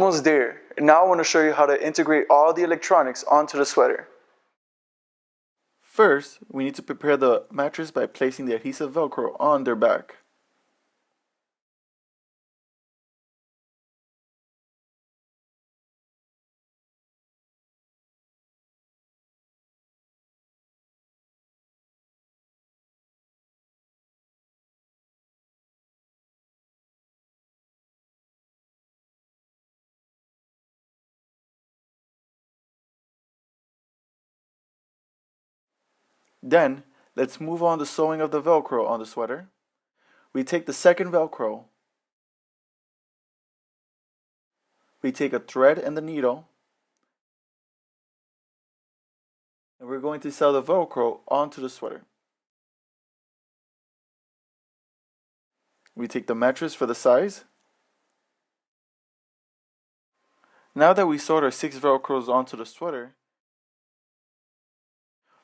almost there. Now I want to show you how to integrate all the electronics onto the sweater. First, we need to prepare the mattress by placing the adhesive Velcro on their back. Then, let's move on to sewing of the Velcro on the sweater. We take the second Velcro. We take a thread and the needle. And we're going to sew the Velcro onto the sweater. We take the mattress for the size. Now that we sewed our 6 Velcros onto the sweater,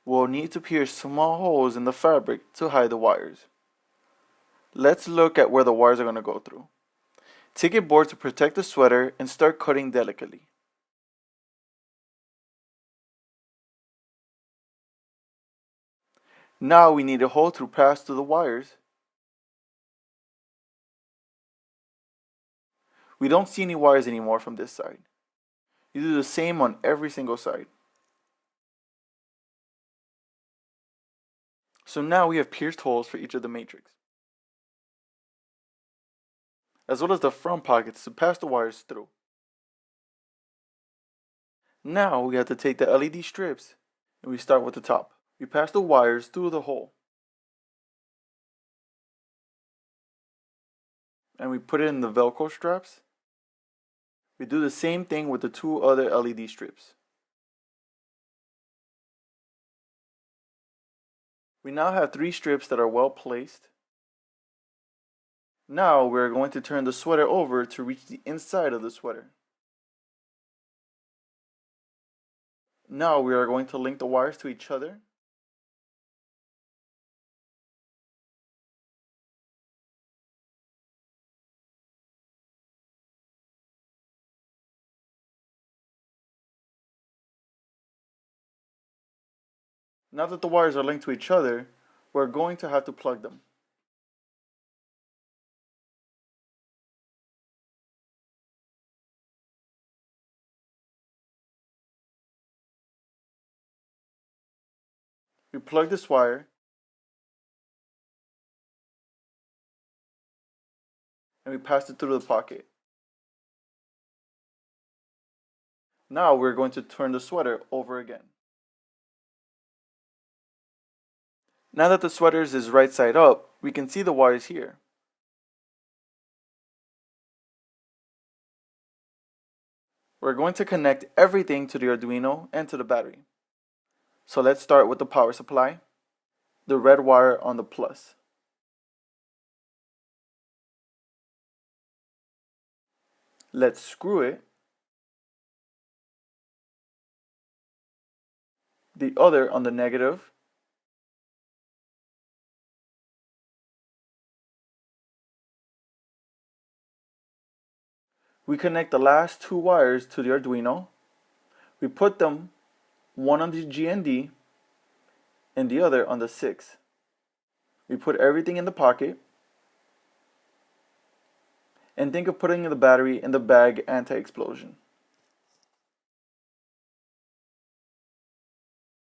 we'll need to pierce small holes in the fabric to hide the wires. Let's look at where the wires are going to go through. Take a board to protect the sweater and start cutting delicately. Now we need a hole to pass through the wires. We don't see any wires anymore from this side. You do the same on every single side. So now we have pierced holes for each of the matrix, as well as the front pockets to pass the wires through. Now we have to take the LED strips and we start with the top. We pass the wires through the hole. And we put it in the Velcro straps. We do the same thing with the 2 other LED strips. We now have 3 strips that are well placed. Now we're going to turn the sweater over to reach the inside of the sweater. Now we are going to link the wires to each other. Now that the wires are linked to each other, we're going to have to plug them. We plug this wire and we pass it through the pocket. Now we're going to turn the sweater over again. Now that the sweater is right side up, we can see the wires here. We're going to connect everything to the Arduino and to the battery. So let's start with the power supply, the red wire on the plus. Let's screw it. The other on the negative. We connect the last 2 wires to the Arduino. We put them, one on the GND and the other on the 6. We put everything in the pocket and think of putting the battery in the bag anti-explosion.